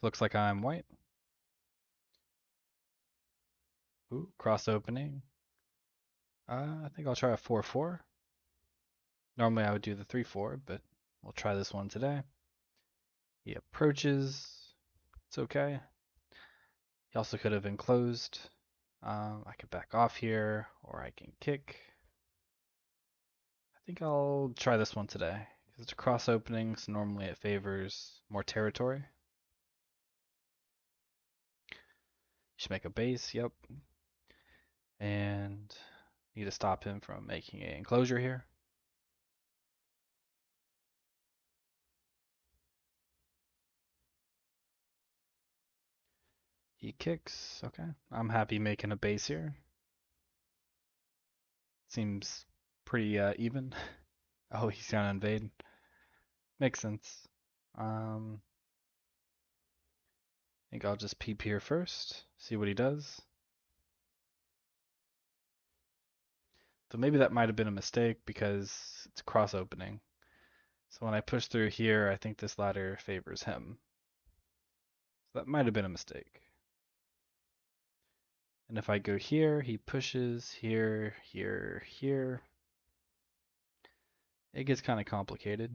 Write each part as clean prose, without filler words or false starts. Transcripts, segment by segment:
Looks like I'm white. Ooh, cross opening. I think I'll try a 4-4. Normally I would do the 3-4, but we'll try this one today. He approaches. It's okay. He also could have enclosed. I could back off here, or I can kick. I think I'll try this one today. Because it's a cross opening, so normally it favors more territory. Should make a base, yep. And need to stop him from making an enclosure here. He kicks, okay. I'm happy making a base here. Seems pretty even. Oh, he's gonna invade. Makes sense. I think I'll just peep here first, see what he does. So maybe that might have been a mistake because it's cross opening. So when I push through here, I think this ladder favors him. So that might have been a mistake. And if I go here, he pushes here, here, here. It gets kind of complicated.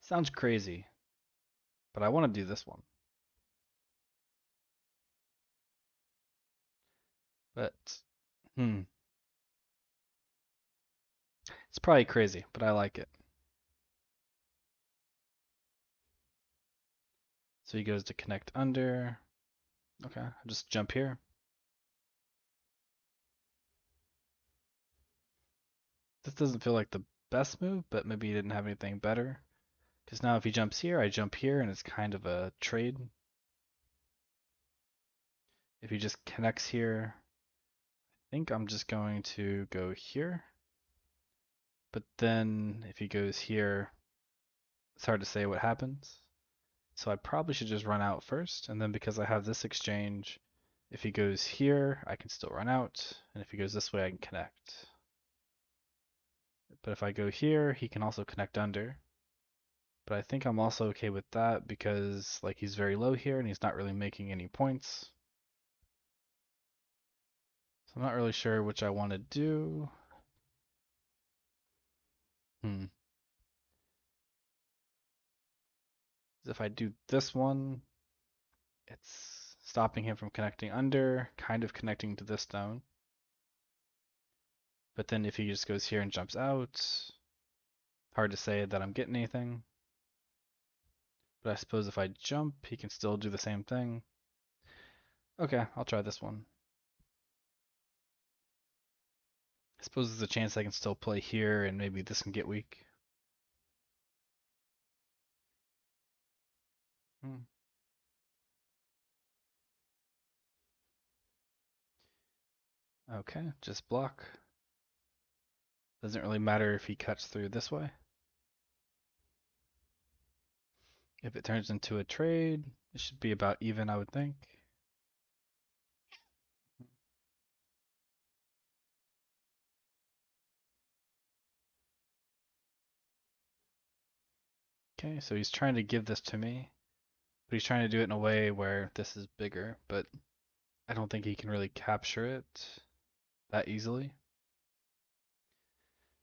Sounds crazy, but I want to do this one. But, hmm, it's probably crazy, but I like it. So he goes to connect under. Okay, I'll just jump here. This doesn't feel like the best move, but maybe he didn't have anything better. Because now if he jumps here, I jump here, and it's kind of a trade. If he just connects here, I think I'm just going to go here. But then if he goes here, it's hard to say what happens. So I probably should just run out first, and then because I have this exchange, if he goes here, I can still run out, and if he goes this way, I can connect. But if I go here, he can also connect under. But I think I'm also okay with that because like he's very low here and he's not really making any points. So I'm not really sure which I want to do. Hmm. If I do this one, it's stopping him from connecting under, kind of connecting to this stone. But then if he just goes here and jumps out, hard to say that I'm getting anything. But I suppose if I jump, he can still do the same thing. Okay, I'll try this one. I suppose there's a chance I can still play here and maybe this can get weak. Hmm. Okay, just block. Doesn't really matter if he cuts through this way. If it turns into a trade, it should be about even, I would think. Okay, so he's trying to give this to me, but he's trying to do it in a way where this is bigger, but I don't think he can really capture it that easily.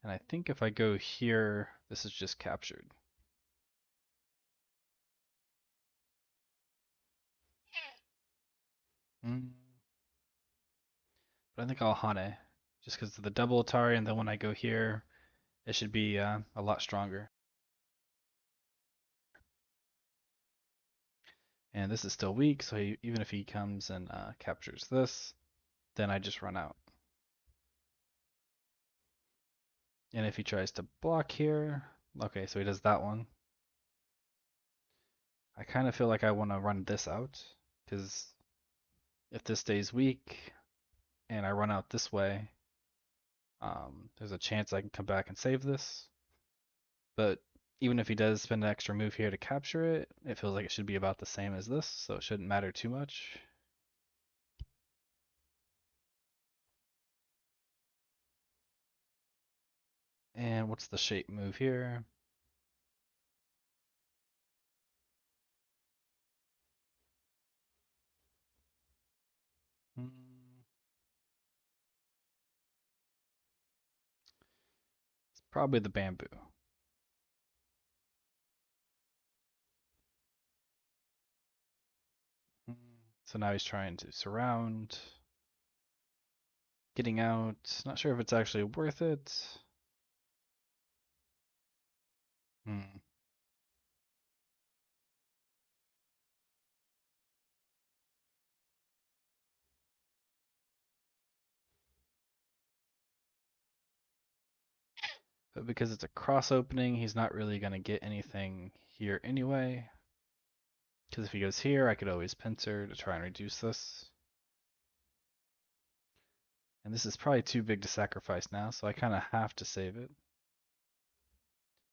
And I think if I go here, this is just captured. Mm. But I think I'll Hane, just because of the double Atari, and then when I go here, it should be a lot stronger. And this is still weak, so even if he comes and captures this, then I just run out. And if he tries to block here, okay, so he does that one. I kind of feel like I want to run this out, because if this stays weak and I run out this way, there's a chance I can come back and save this. But even if he does spend an extra move here to capture it, it feels like it should be about the same as this, so it shouldn't matter too much. And what's the shape move here? Hmm, it's probably the bamboo. Hmm, so now he's trying to surround, getting out. Not sure if it's actually worth it. Hmm. But because it's a cross opening, he's not really going to get anything here anyway. Because if he goes here, I could always pincer to try and reduce this. And this is probably too big to sacrifice now, so I kind of have to save it.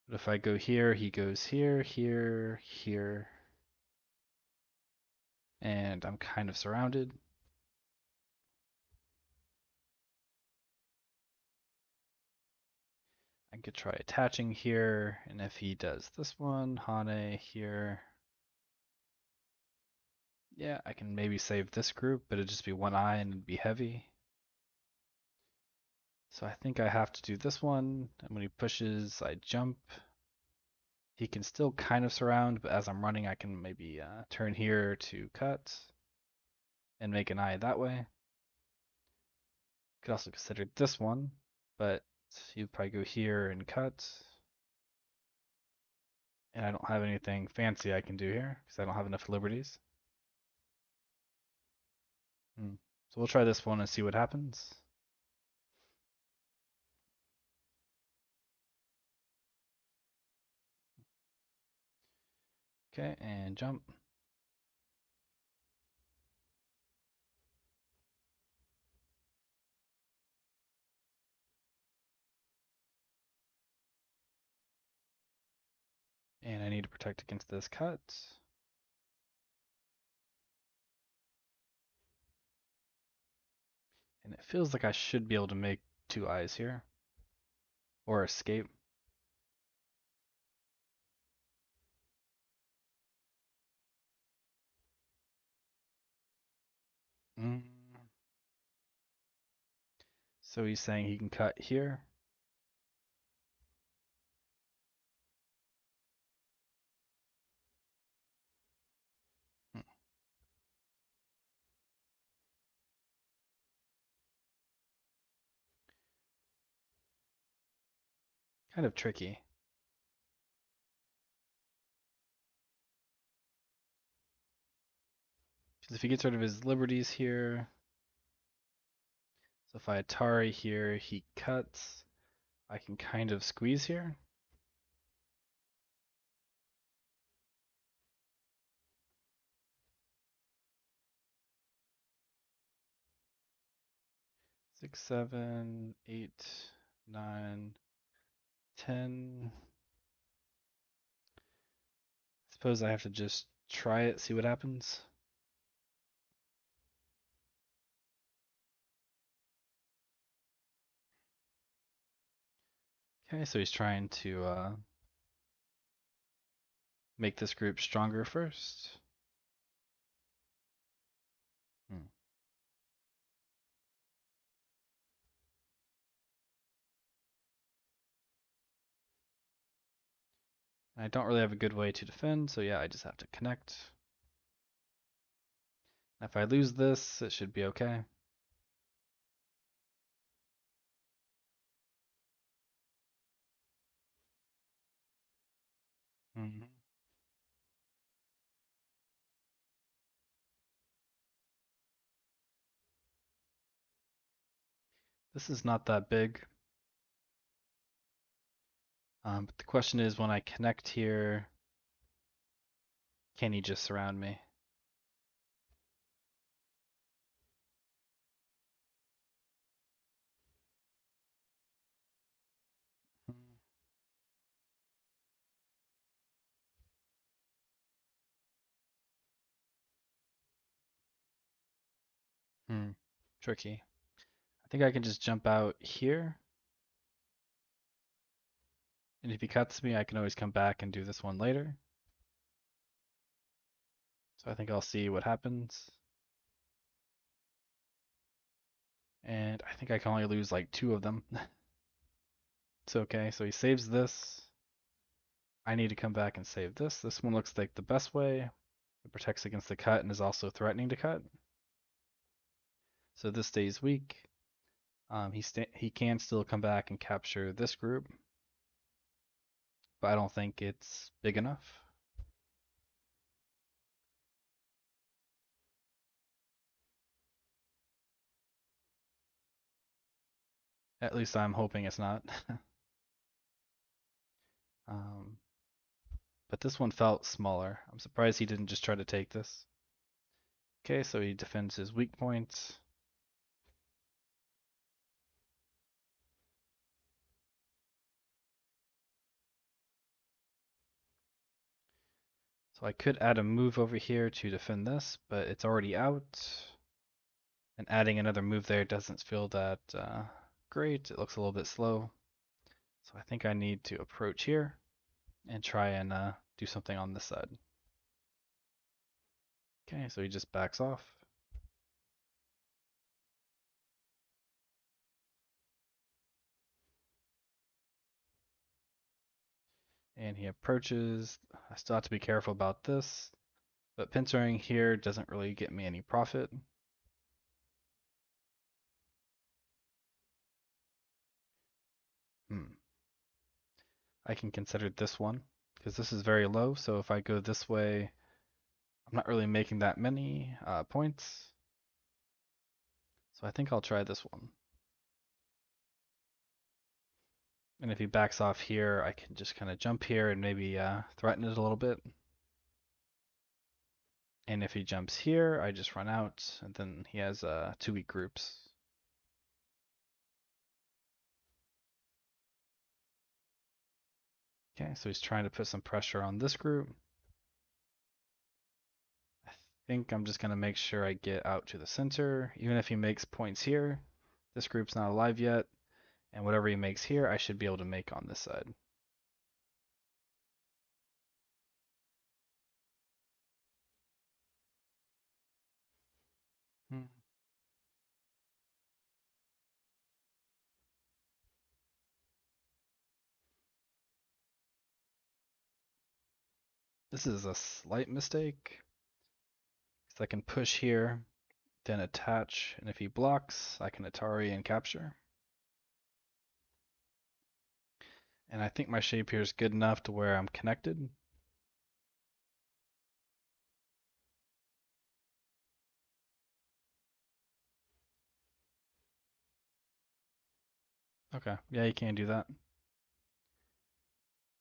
But if I go here, he goes here, here, here. And I'm kind of surrounded. I could try attaching here, and if he does this one, Hane here. Yeah, I can maybe save this group, but it'd just be one eye and it'd be heavy. So I think I have to do this one, and when he pushes, I jump. He can still kind of surround, but as I'm running, I can maybe turn here to cut and make an eye that way. Could also consider this one, but you'd probably go here and cut. And I don't have anything fancy I can do here because I don't have enough liberties. Hmm. So we'll try this one and see what happens. Okay, and jump. And I need to protect against this cut. And it feels like I should be able to make two eyes here. Or escape. Mm. So he's saying he can cut here. Hmm. Kind of tricky. Because if he gets rid of his liberties here, so if I Atari here, he cuts. I can kind of squeeze here. 6, 7, 8, 9, 10. Suppose I have to just try it, see what happens. Okay, so he's trying to make this group stronger first. Hmm. I don't really have a good way to defend, so yeah, I just have to connect. If I lose this, it should be okay. Hmm. This is not that big. But the question is, when I connect here, can he just surround me? Hmm. Hmm. Tricky. I think I can just jump out here. And if he cuts me, I can always come back and do this one later. So I think I'll see what happens. And I think I can only lose like two of them. It's okay. So he saves this. I need to come back and save this. This one looks like the best way. It protects against the cut and is also threatening to cut. So this stays weak. He can still come back and capture this group, but I don't think it's big enough. At least I'm hoping it's not. um, but this one felt smaller. I'm surprised he didn't just try to take this. Okay, so he defends his weak points. So I could add a move over here to defend this, but it's already out. And adding another move there doesn't feel that great. It looks a little bit slow. So I think I need to approach here and try and do something on this side. Okay, so he just backs off. And he approaches. I still have to be careful about this, but pincering here doesn't really get me any profit. Hmm. I can consider this one because this is very low. So if I go this way, I'm not really making that many points. So I think I'll try this one. And if he backs off here, I can just kind of jump here and maybe threaten it a little bit. And if he jumps here, I just run out, and then he has two weak groups. Okay, so he's trying to put some pressure on this group. I think I'm just going to make sure I get out to the center. Even if he makes points here, this group's not alive yet, and whatever he makes here, I should be able to make on this side. Hmm. This is a slight mistake, because I can push here, then attach, and if he blocks, I can Atari and capture. And I think my shape here is good enough to where I'm connected. Okay, yeah, you can do that.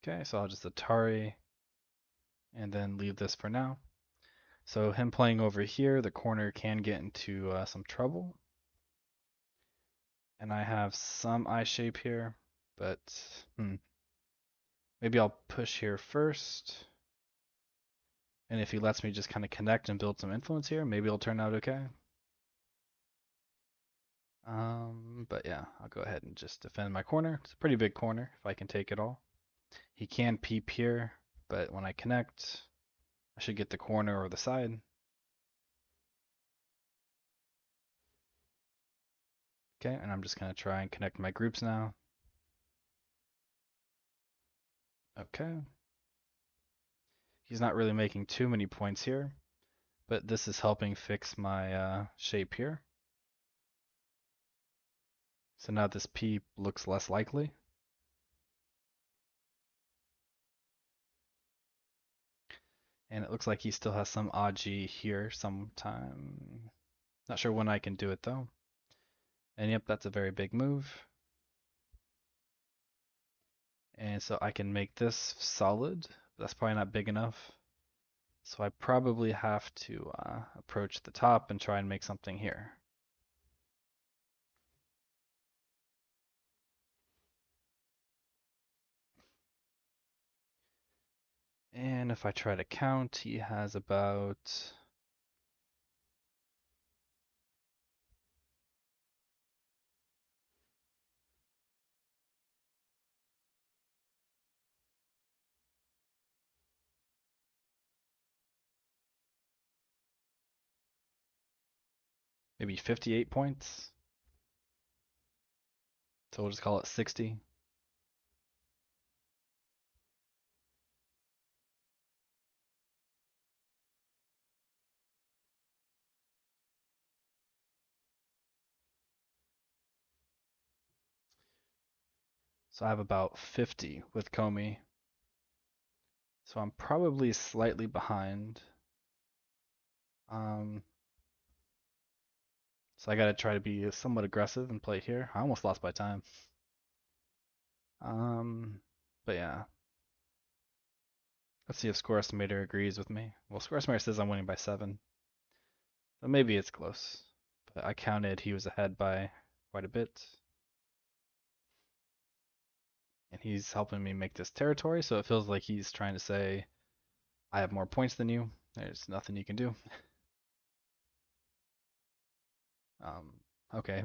Okay, so I'll just Atari and then leave this for now. So him playing over here, the corner can get into some trouble. And I have some eye shape here, but maybe I'll push here first. And if he lets me just kind of connect and build some influence here, maybe it'll turn out okay. But yeah, I'll go ahead and just defend my corner. It's a pretty big corner if I can take it all. He can peep here, but when I connect, I should get the corner or the side. Okay, and I'm just going to try and connect my groups now. Okay. He's not really making too many points here, but this is helping fix my shape here. So now this peep looks less likely. And it looks like he still has some Aji here sometime. Not sure when I can do it though. And yep, that's a very big move. And so I can make this solid. But that's probably not big enough. So I probably have to approach the top and try and make something here. And if I try to count, he has about maybe 58 points. So we'll just call it 60. So I have about 50 with Comey. So I'm probably slightly behind. Um, so I gotta try to be somewhat aggressive and play here. I almost lost by time. Um, but yeah, let's see if Score Estimator agrees with me. Well, Score Estimator says I'm winning by 7, so maybe it's close. But I counted he was ahead by quite a bit, and he's helping me make this territory. So it feels like he's trying to say I have more points than you. There's nothing you can do. Um, okay.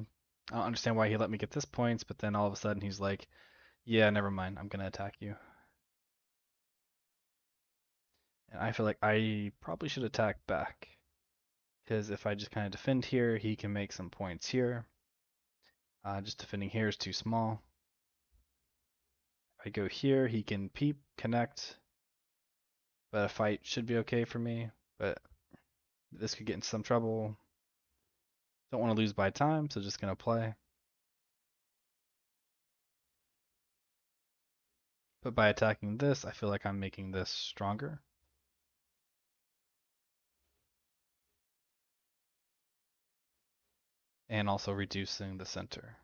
I don't understand why he let me get this points, but then all of a sudden he's like, yeah, never mind. I'm gonna attack you. And I feel like I probably should attack back. Because if I just kind of defend here, he can make some points here. Just defending here is too small. If I go here, he can peep, connect. But a fight should be okay for me. But this could get into some trouble. Don't want to lose by time, so just gonna play. But by attacking this, I feel like I'm making this stronger. And also reducing the center.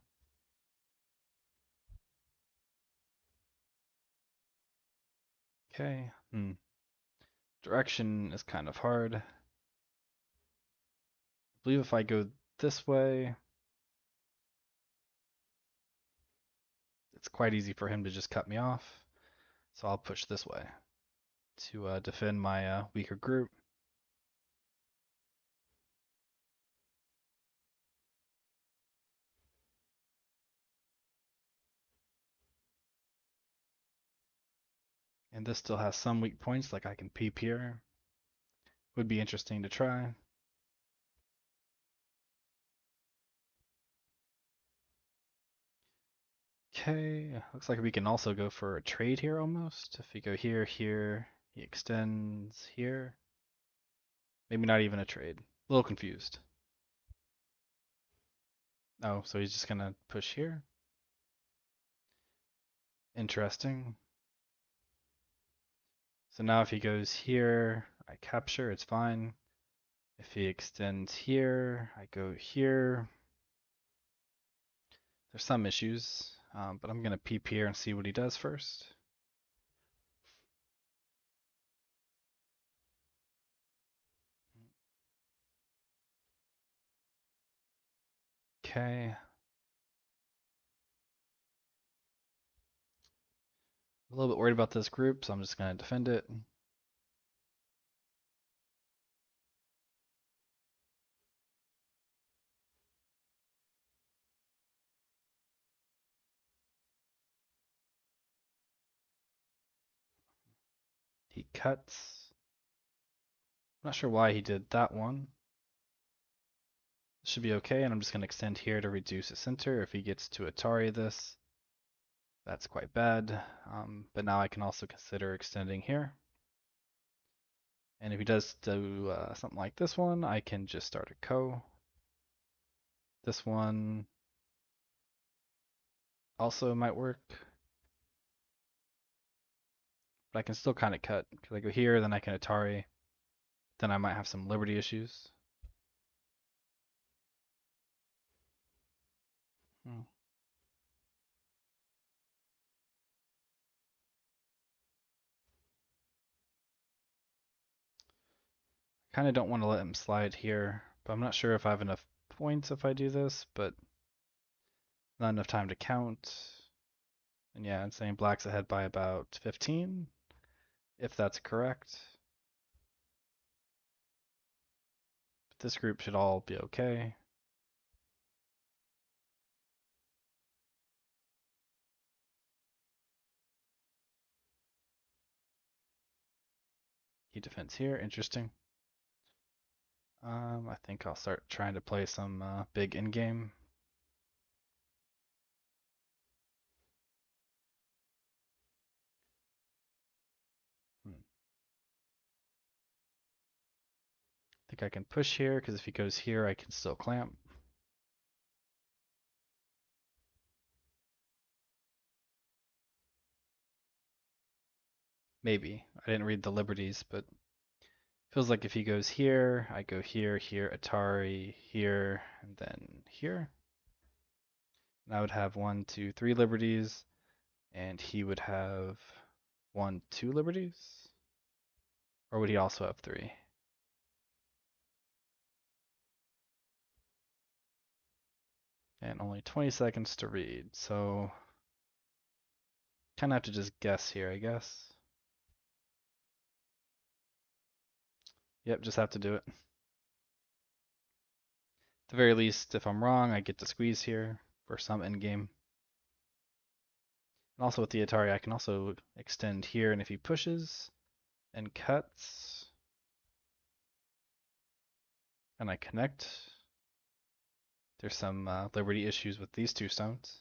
Okay. Direction is kind of hard. I believe if I go this way, it's quite easy for him to just cut me off. So I'll push this way to defend my weaker group. And this still has some weak points, like I can peep here. Would be interesting to try. Okay, looks like we can also go for a trade here almost. If we go here, here, he extends here. Maybe not even a trade. A little confused. Oh, so he's just gonna push here. Interesting. So now if he goes here, I capture, it's fine. If he extends here, I go here. There's some issues, but I'm gonna peep here and see what he does first. Okay. A little bit worried about this group, so I'm just gonna defend it. He cuts. I'm not sure why he did that one. This should be okay, and I'm just gonna extend here to reduce the center. If he gets to Atari this, that's quite bad. But now I can also consider extending here. And if he does do something like this one, I can just start a co. This one also might work. But I can still kind of cut. Because I go here, then I can Atari. Then I might have some liberty issues. Hmm. Kind of don't want to let him slide here. But I'm not sure if I have enough points if I do this. But not enough time to count. And yeah, it's saying black's ahead by about 15. If that's correct. But this group should all be okay. He defends here. Interesting. I think I'll start trying to play some big endgame. Hmm. I think I can push here because if he goes here, I can still clamp. Maybe. I didn't read the liberties, but feels like if he goes here, I go here, here, Atari, here, and then here. And I would have 1, 2, 3 liberties, and he would have 1, 2 liberties? Or would he also have 3? And only 20 seconds to read, so kind of have to just guess here, I guess. Yep, just have to do it. At the very least, if I'm wrong, I get to squeeze here for some endgame. And also with the Atari, I can also extend here, and if he pushes and cuts, and I connect, there's some liberty issues with these 2 stones.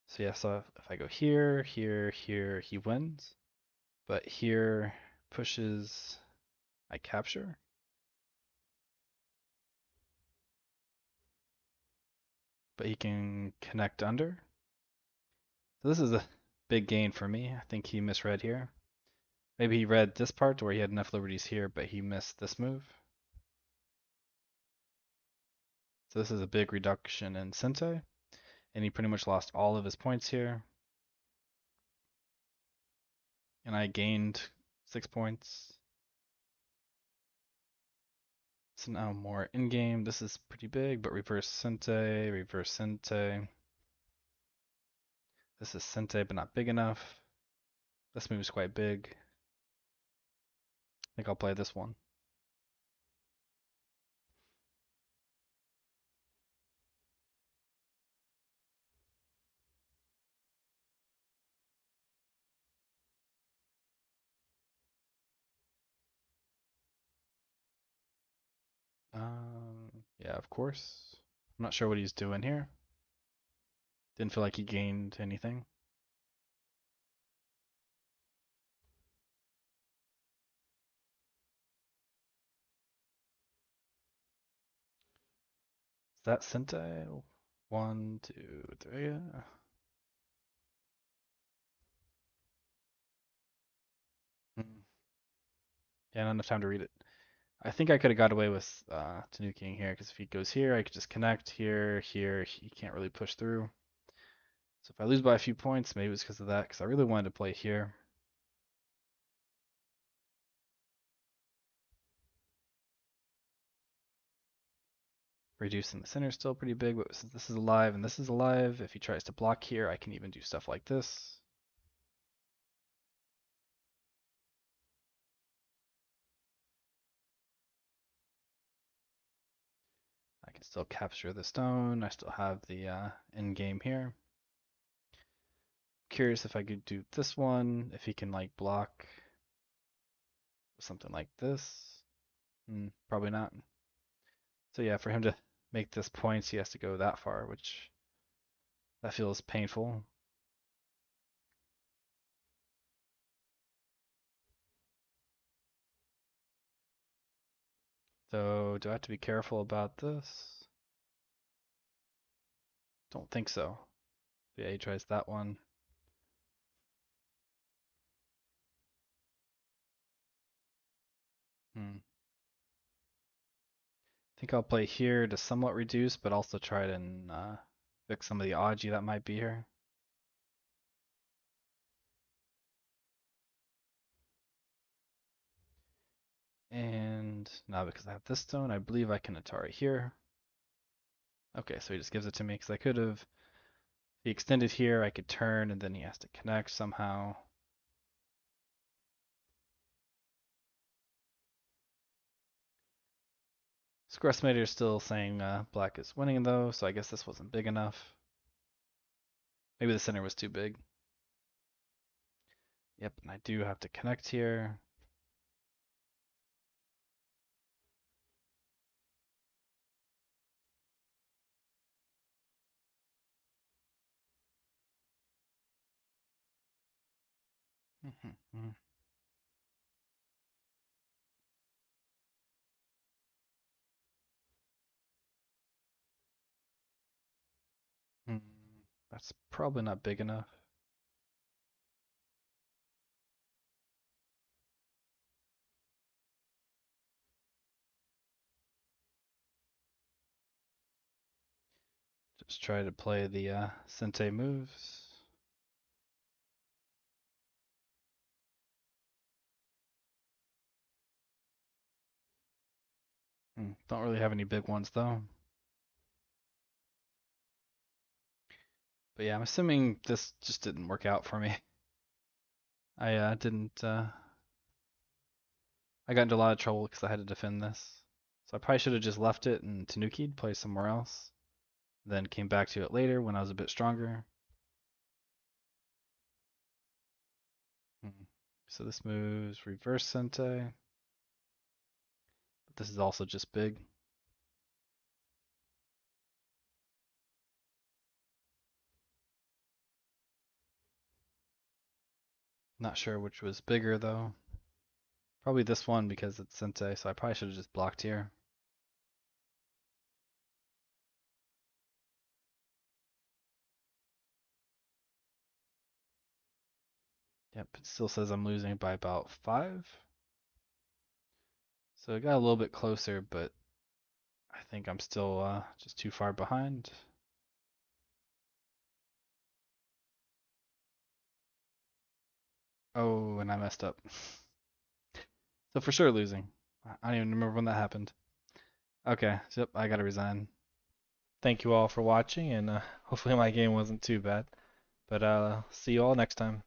So yeah, so if I go here, here, here, he wins. But here pushes, I capture. But he can connect under. So this is a big gain for me. I think he misread here. Maybe he read this part where he had enough liberties here, but he missed this move. So this is a big reduction in Sente. And he pretty much lost all of his points here. And I gained 6 points. So now more in-game. This is pretty big, but reverse Sente, reverse Sente. This is Sente, but not big enough. This move is quite big. I think I'll play this one. Yeah, of course. I'm not sure what he's doing here. Didn't feel like he gained anything. Is that Sente? 1, 2, 3. Yeah, not enough time to read it. I think I could have got away with Tanukiing here because if he goes here, I could just connect here, here. He can't really push through. So if I lose by a few points, maybe it's because of that, because I really wanted to play here. Reducing the center is still pretty big, but since this is alive and this is alive, if he tries to block here, I can even do stuff like this. I can still capture the stone. I still have the end game here. Curious if I could do this one, if he can like block something like this. Probably not. So yeah, for him to make this points, he has to go that far, which that feels painful. So do I have to be careful about this? Don't think so. Yeah, he tries that one. Hmm. I think I'll play here to somewhat reduce, but also try to fix some of the Aji that might be here. And now because I have this stone, I believe I can Atari here. Okay, so he just gives it to me because I could have, if he extended here, I could turn and then he has to connect somehow. Score estimator is still saying black is winning though, so I guess this wasn't big enough. Maybe the center was too big. Yep, and I do have to connect here. Mhm. Mm, that's probably not big enough. Just try to play the Sente moves. Don't really have any big ones though. But yeah, I'm assuming this just didn't work out for me. I didn't. I got into a lot of trouble because I had to defend this. So I probably should have just left it and Tanuki'd, play somewhere else. Then came back to it later when I was a bit stronger. Hmm. So this moves reverse Sente. But this is also just big. Not sure which was bigger though. Probably this one because it's Sente, so I probably should have just blocked here. Yep, it still says I'm losing by about 5. So it got a little bit closer, but I think I'm still just too far behind. Oh, and I messed up. So for sure losing. I don't even remember when that happened. Okay, so yep, I gotta resign. Thank you all for watching, and hopefully my game wasn't too bad. But see you all next time.